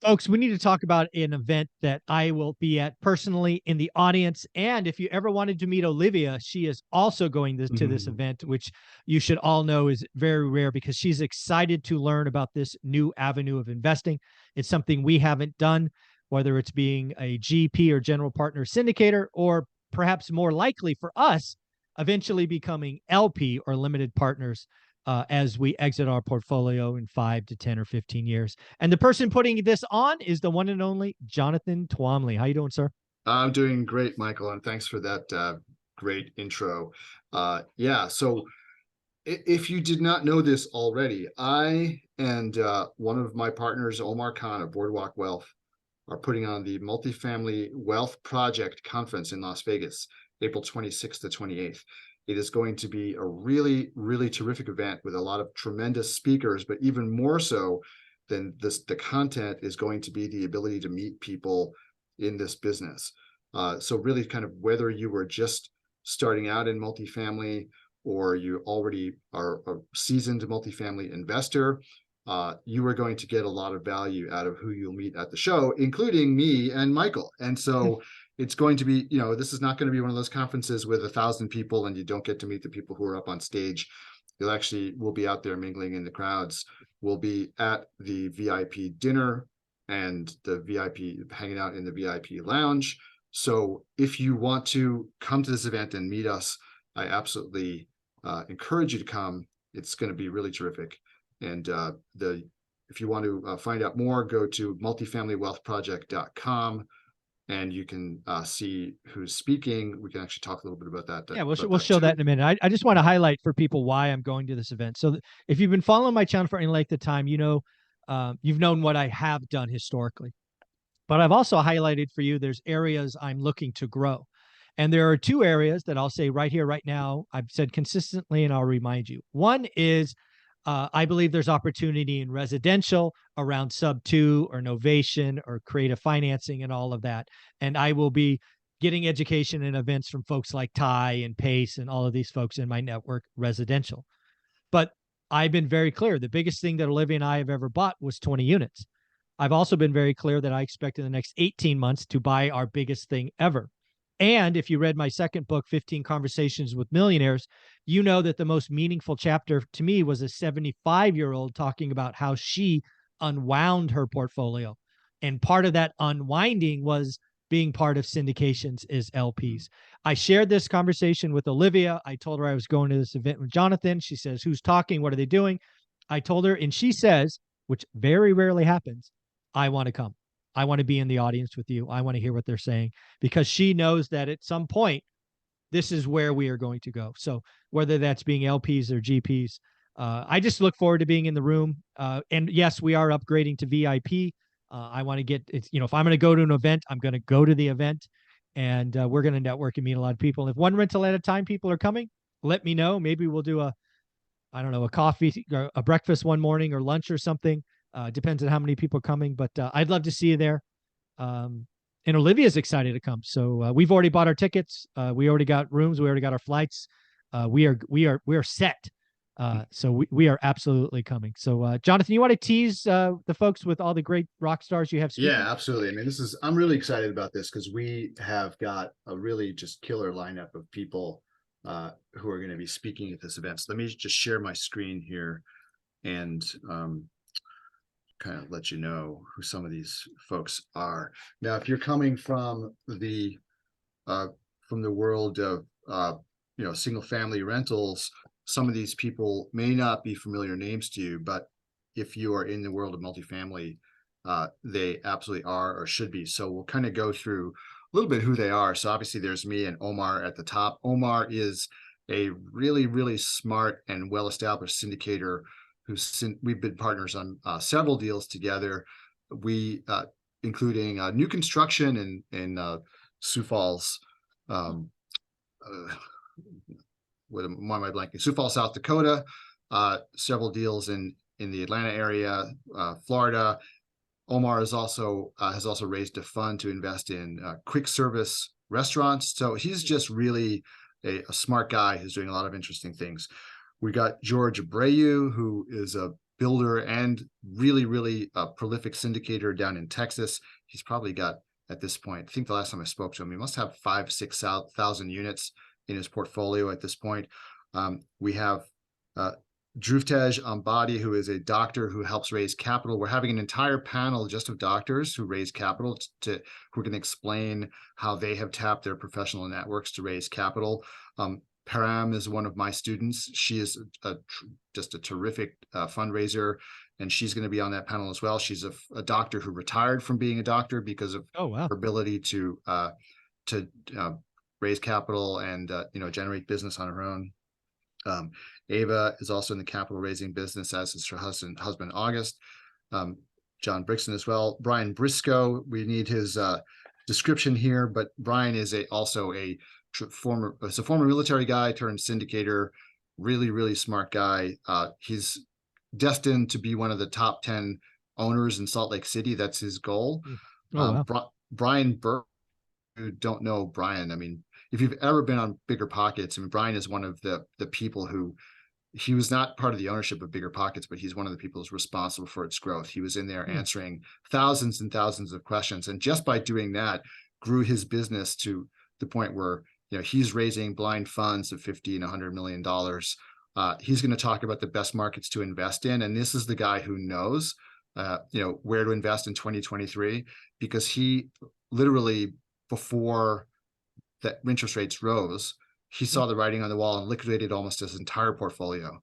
Folks, we need to talk about an event that I will be at personally in the audience. And if you ever wanted to meet Olivia, she is also going to this Mhm. event, which you should all know is very rare because she's excited to learn about this new avenue of investing. It's something we haven't done, whether it's being a GP or general partner syndicator, or perhaps more likely for us, eventually becoming LP or limited partners as we exit our portfolio in 5 to 10 or 15 years. And the person putting this on is the one and only Jonathan Twomley. How you doing, sir? I'm doing great, Michael, and thanks for that great intro. Yeah, so if you did not know this already, I and one of my partners, Omar Khan of Boardwalk Wealth, are putting on the Multifamily Wealth Project Conference in Las Vegas, April 26th to 28th. It is going to be a really, really terrific event with a lot of tremendous speakers, but even more so than this, the content is going to be the ability to meet people in this business. So really kind of whether you were just starting out in multifamily or you already are a seasoned multifamily investor, you are going to get a lot of value out of who you'll meet at the show, including me and Michael. And so it's going to be, this is not going to be one of those conferences with 1,000 people and you don't get to meet the people who are up on stage. You'll actually, we'll be out there mingling in the crowds. We'll be at the VIP dinner and the VIP, hanging out in the VIP lounge. So if you want to come to this event and meet us, I absolutely encourage you to come. It's going to be really terrific. And if you want to find out more, go to multifamilywealthproject.com and you can see who's speaking. We can actually talk a little bit about Yeah, about we'll that show that too. in a minute. I just want to highlight for people why I'm going to this event. So if you've been following my channel for any length of time, you've known what I have done historically. But I've also highlighted for you there's areas I'm looking to grow. And there are two areas that I'll say right here, right now, I've said consistently, and I'll remind you. One is I believe there's opportunity in residential around sub two or novation or creative financing and all of that. And I will be getting education and events from folks like Ty and Pace and all of these folks in my network residential. But I've been very clear. The biggest thing that Olivia and I have ever bought was 20 units. I've also been very clear that I expect in the next 18 months to buy our biggest thing ever. And if you read my second book, 15 Conversations with Millionaires, you know that the most meaningful chapter to me was a 75-year-old talking about how she unwound her portfolio. And part of that unwinding was being part of syndications as LPs. I shared this conversation with Olivia. I told her I was going to this event with Jonathan. She says, "Who's talking? What are they doing?" I told her, and she says, which very rarely happens, "I want to come. I want to be in the audience with you. I want to hear what they're saying," because she knows that at some point, this is where we are going to go. So whether that's being LPs or GPs, I just look forward to being in the room. And yes, we are upgrading to VIP. I want to get it's, if I'm going to go to an event, I'm going to go to the event, and we're going to network and meet a lot of people. And if one rental at a time people are coming, let me know. Maybe we'll do I don't know, a coffee, a breakfast one morning or lunch or something. Depends on how many people are coming, but I'd love to see you there. Um, and Olivia's excited to come. So we've already bought our tickets. We already got rooms. We already got our flights. We are set. So we are absolutely coming. So Jonathan, you want to tease the folks with all the great rock stars you have speaking? Yeah, absolutely. I mean, I'm really excited about this because we have got a really just killer lineup of people who are going to be speaking at this event. So let me just share my screen here and kind of let you know who some of these folks are. Now, if you're coming uh, from the world of single family rentals, some of these people may not be familiar names to you, but if you are in the world of multifamily, they absolutely are or should be. So we'll kind of go through a little bit who they are. So obviously there's me and Omar at the top. Omar is a really, really smart and well-established syndicator we've been partners on several deals together. We including new construction in Sioux Falls, why am I blanking? Sioux Falls, South Dakota, several deals in the Atlanta area, Florida. Omar has also raised a fund to invest in quick service restaurants. So he's just really a smart guy who's doing a lot of interesting things. We got George Abreu, who is a builder and really, really prolific syndicator down in Texas. He's probably got, at this point, I think the last time I spoke to him, he must have 5,000-6,000 units in his portfolio at this point. We have Dhruvtej Ambadi, who is a doctor who helps raise capital. We're having an entire panel just of doctors who raise capital who are going to explain how they have tapped their professional networks to raise capital. Param is one of my students. She is just a terrific fundraiser, and she's going to be on that panel as well. She's a doctor who retired from being a doctor because of her ability to raise capital and generate business on her own. Ava is also in the capital raising business, as is her husband August. John Brixton as well. Brian Briscoe, we need his description here, but Brian is also a former military guy turned syndicator, really, really smart guy. He's destined to be one of the top 10 owners in Salt Lake City. That's his goal. Brian Burke, who don't know Brian, I mean, if you've ever been on Bigger Pockets, I mean, Brian is one of the people who, he was not part of the ownership of Bigger Pockets, but he's one of the people who's responsible for its growth. He was in there answering thousands and thousands of questions, and just by doing that, grew his business to the point where he's raising blind funds of $50 and $100 million. He's going to talk about the best markets to invest in, and this is the guy who knows where to invest in 2023, because he literally, before the interest rates rose, he saw the writing on the wall and liquidated almost his entire portfolio.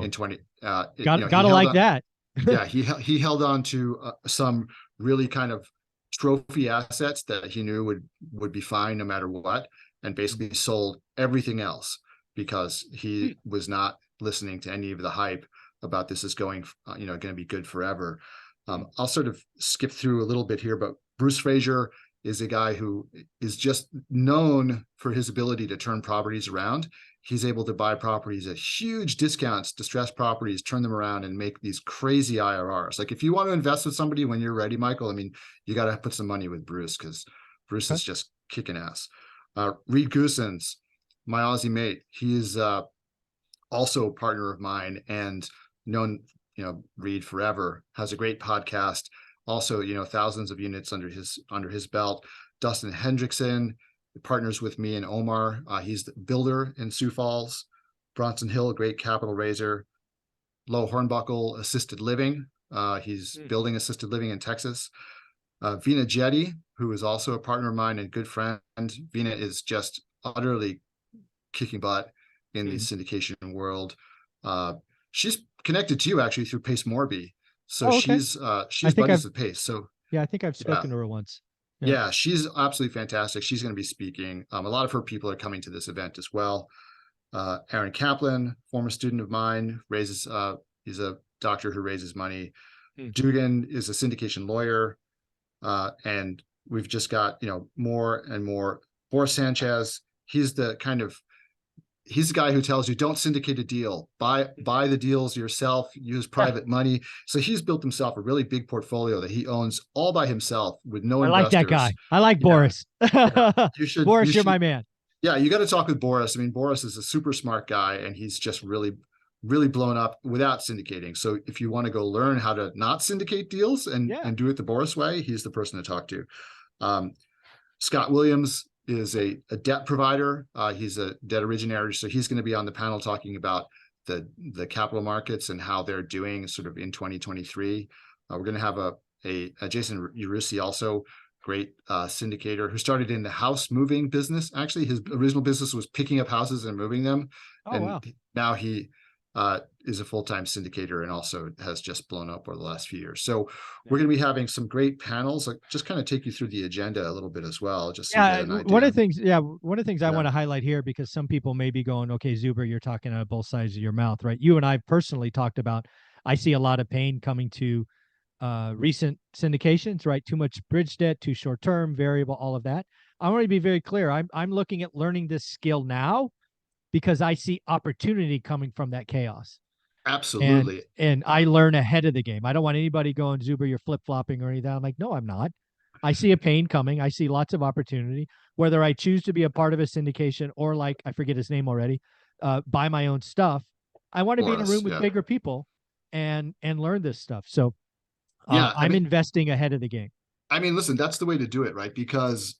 In 20. Gotta like that. Yeah, he held on to some really kind of trophy assets that he knew would be fine no matter what, and basically sold everything else because he was not listening to any of the hype about this is going to be good forever. I'll sort of skip through a little bit here, but Bruce Frazier is a guy who is just known for his ability to turn properties around. He's able to buy properties at huge discounts, distressed properties, turn them around and make these crazy IRRs. Like, if you want to invest with somebody when you're ready, Michael, I mean, you got to put some money with Bruce, because Bruce is just kicking ass. Reed Goosens, my Aussie mate, he is also a partner of mine and known, Reed forever, has a great podcast. Also, thousands of units under his belt. Dustin Hendrickson partners with me and Omar. He's the builder in Sioux Falls. Bronson Hill, great capital raiser. Lo Hornbuckle, assisted living. He's building assisted living in Texas. Vina Jetty, who is also a partner of mine and good friend. Vina is just utterly kicking butt in the syndication world. She's connected to you actually through Pace Morby. So she's buddies with Pace. So yeah, I think I've spoken to her once. Yeah, she's absolutely fantastic. She's going to be speaking. A lot of her people are coming to this event as well. Aaron Kaplan, former student of mine, he's a doctor who raises money. Dugan is a syndication lawyer. And we've just got, more and more. Boris Sanchez, he's the guy who tells you don't syndicate a deal, buy the deals yourself, use private money. So he's built himself a really big portfolio that he owns all by himself with no investors. I like that guy. I like Boris. Boris, you're my man. Yeah, you got to talk with Boris. I mean, Boris is a super smart guy, and he's just really, really blown up without syndicating. So if you want to go learn how to not syndicate deals and do it the Boris way, he's the person to talk to. Scott Williams is a debt provider. He's a debt originator. So he's going to be on the panel talking about the capital markets and how they're doing sort of in 2023. We're going to have a Jason Urusi, also great syndicator, who started in the house moving business. Actually, his original business was picking up houses and moving them. Now he is a full-time syndicator and also has just blown up over the last few years. So we're going to be having some great panels. Like, just kind of take you through the agenda a little bit as well. Just so you get an idea. One of the things I want to highlight here, because some people may be going, okay, Zuber, you're talking out of both sides of your mouth, right? You and I personally talked about, I see a lot of pain coming to recent syndications, right? Too much bridge debt, too short-term, variable, all of that. I want to be very clear. I'm looking at learning this skill now, because I see opportunity coming from that chaos. Absolutely. And I learn ahead of the game. I don't want anybody going, Zuber, you're flip-flopping or anything. I'm like, no, I'm not. I see a pain coming. I see lots of opportunity, whether I choose to be a part of a syndication or, like, I forget his name already, buy my own stuff. I want to be in a room with bigger people and learn this stuff. So Yeah, I I'm mean, investing ahead of the game. listen, that's the way to do it, right? Because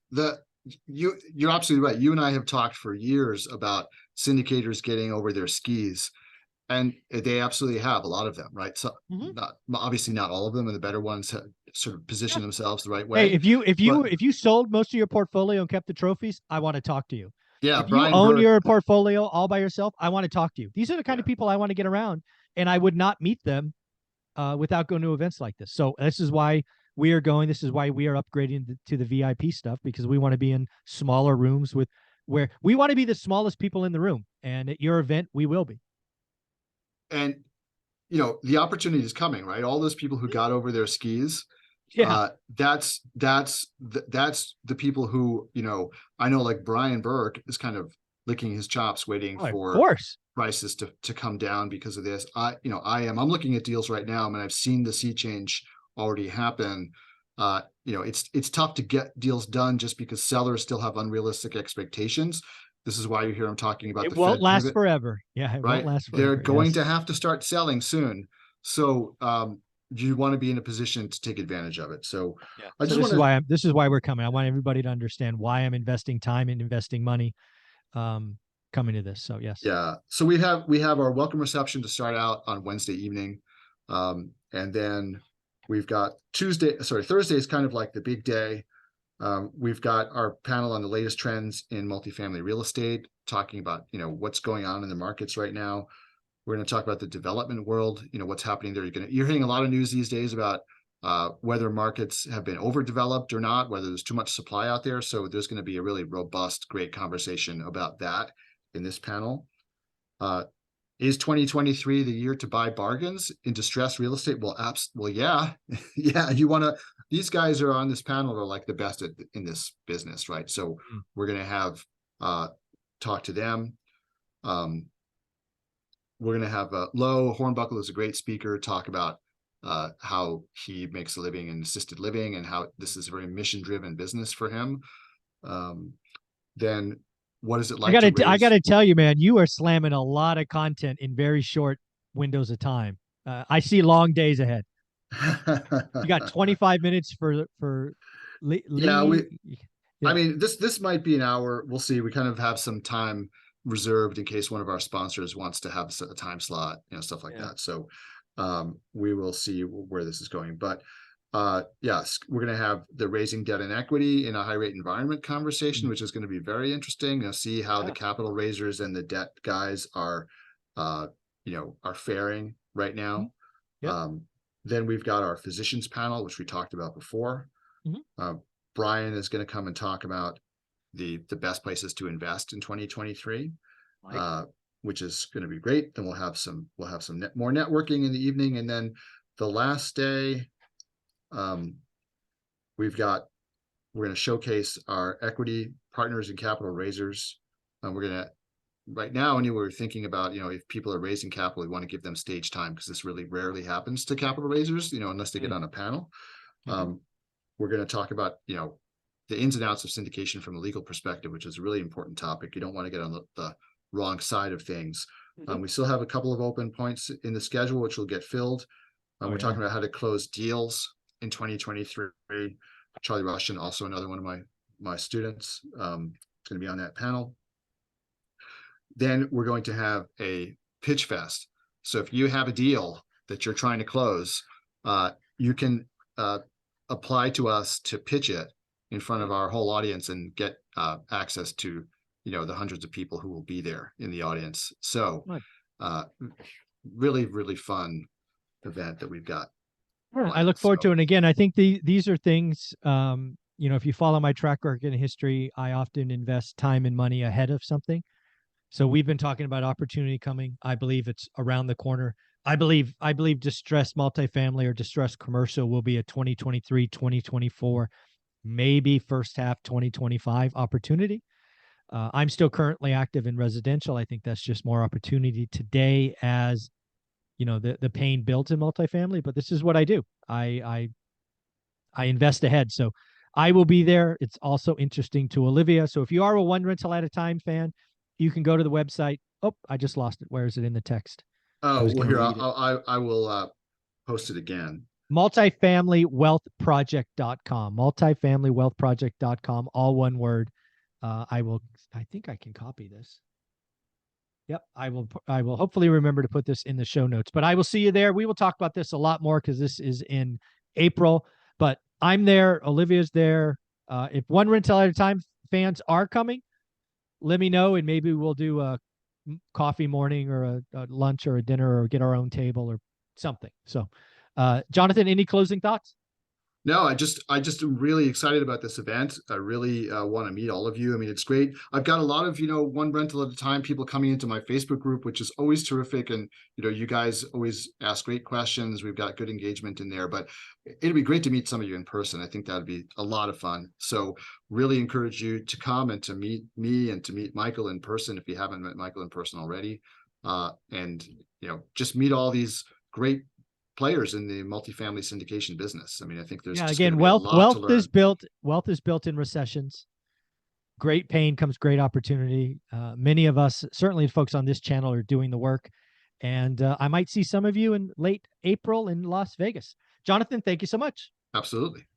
you're absolutely right. You and I have talked for years about syndicators getting over their skis, and they absolutely have a lot of them, right? So Mhm. not obviously not all of them, and the better ones have sort of Yeah. position themselves the right Hey, way. if you But if you sold most of your portfolio and kept the trophies, I want to talk to you. yeah, If you Brian own Burke, your portfolio all by yourself, I want to talk to you. These are the kind yeah, of people I want to get around, and I would not meet them without going to events like this. So this is why we are going. This is why we are upgrading to the VIP stuff, because we want to be in smaller rooms with where we want to be the smallest people in the room. And at your event, we will be. and the opportunity is coming, right? All those people who got over their skis, Yeah. that's the people who, I know, like Brian Burke is kind of licking his chops waiting Oh, of for course. prices to come down because of this. I'm looking at deals right now, and I've seen the sea change already happen. It's tough to get deals done just because sellers still have unrealistic expectations. This is why you hear them talking about It the won't Fed last pivot, forever. Yeah, it won't right? last They're forever. going Yes. to have to start selling soon. So you want to be in a position to take advantage of it. So Yeah. I So just want to, this is why we're coming. I want everybody to understand why I'm investing time and investing money um coming to this. So yes. yeah. So we have our welcome reception to start out on Wednesday evening. And then we've got Thursday is kind of like the big day. We've got our panel on the latest trends in multifamily real estate, talking about, what's going on in the markets right now. We're going to talk about the development world, what's happening there. You're hearing a lot of news these days about whether markets have been overdeveloped or not, whether there's too much supply out there. So there's going to be a really robust, great conversation about that in this panel. Uh, is 2023 the year to buy bargains in distressed real estate? Well, yeah, yeah. These guys are on this panel are like the best in this business, right? So Mm. we're going to have talk to them. Um, we're going to have Lo Hornbuckle is a great speaker, talk about how he makes a living in assisted living and how this is a very mission driven business for him. Um, then what is it I like to gotta I raise? gotta tell you, man, you are slamming a lot of content in very short windows of time. I see long days ahead. You got 25 minutes for Yeah, Lee. I Yeah. mean, this might be an hour. We'll see. We kind of have some time reserved in case one of our sponsors wants to have a time slot, stuff like Yeah. that. So we will see where this is going. But yes, we're going to have the raising debt and equity in a high rate environment conversation, Mm. which is going to be very interesting. See how the Yeah. capital raisers and the debt guys uh, are faring right Mhm. now. Yep. Um, then we've got our physicians panel, which we talked about before. Mhm. Uh, Brian is going to come and talk about the best places to invest in 2023, Like. uh, which is going to be great. Then we'll have some more networking in the evening, and then the last day, um, we've got we're going to showcase our equity partners and capital raisers. We're going to right now, anyway, we're thinking about, if people are raising capital, we want to give them stage time because this really rarely happens to capital raisers, unless they get Mm. on a panel. Mhm. We're going to talk about, the ins and outs of syndication from a legal perspective, which is a really important topic. You don't want to get on the wrong side of things. Mhm. We still have a couple of open points in the schedule, which will get filled. Oh We're yeah. talking about how to close deals in 2023. Charlie Russian, also another one of my students, is going to be on that panel. Then we're going to have a pitch fest. So if you have a deal that you're trying to close, you can apply to us to pitch it in front of Mm. our whole audience and get access to the hundreds of people who will be there in the audience. So Good. uh, really, really fun event that we've got Yeah, I planned. look forward to So it. And again, I think these are things, if you follow my track record in history, I often invest time and money ahead of something. So we've been talking about opportunity coming. I believe it's around the corner. I believe distressed multifamily or distressed commercial will be a 2023, 2024, maybe first half 2025 opportunity. I'm still currently active in residential. I think that's just more opportunity today as the pain builds in multifamily. But this is what I do. I invest ahead. So I will be there. It's also interesting to Olivia. So if you are a one rental at a time fan, you can go to the website. Oh, I just lost it. Where is it in the text? I Oh, was well, going to here, read it. I will post it again. Multifamilywealthproject.com. Multifamilywealthproject.com. All one word. I think I can copy this. Yep, I will hopefully remember to put this in the show notes. But I will see you there. We will talk about this a lot more because this is in April. But I'm there. Olivia's there. If One Rental at a Time fans are coming, let me know, and maybe we'll do a coffee morning or a lunch or a dinner or get our own table or something. So, Jonathan, any closing thoughts? No, I just am really excited about this event. I really want to meet all of you. I mean, it's great. I've got a lot of, one rental at a time people coming into my Facebook group, which is always terrific. And, you guys always ask great questions. We've got good engagement in there, but it'd be great to meet some of you in person. I think that'd be a lot of fun. So really encourage you to come and to meet me and to meet Michael in person if you haven't met Michael in person already. And, just meet all these great players in the multifamily syndication business. I mean, I think there's Yeah, just going again, to be a lot to learn. Wealth is built in recessions. Great pain comes great opportunity. Many of us, certainly folks on this channel, are doing the work. And I might see some of you in late April in Las Vegas. Jonathan, thank you so much. Absolutely.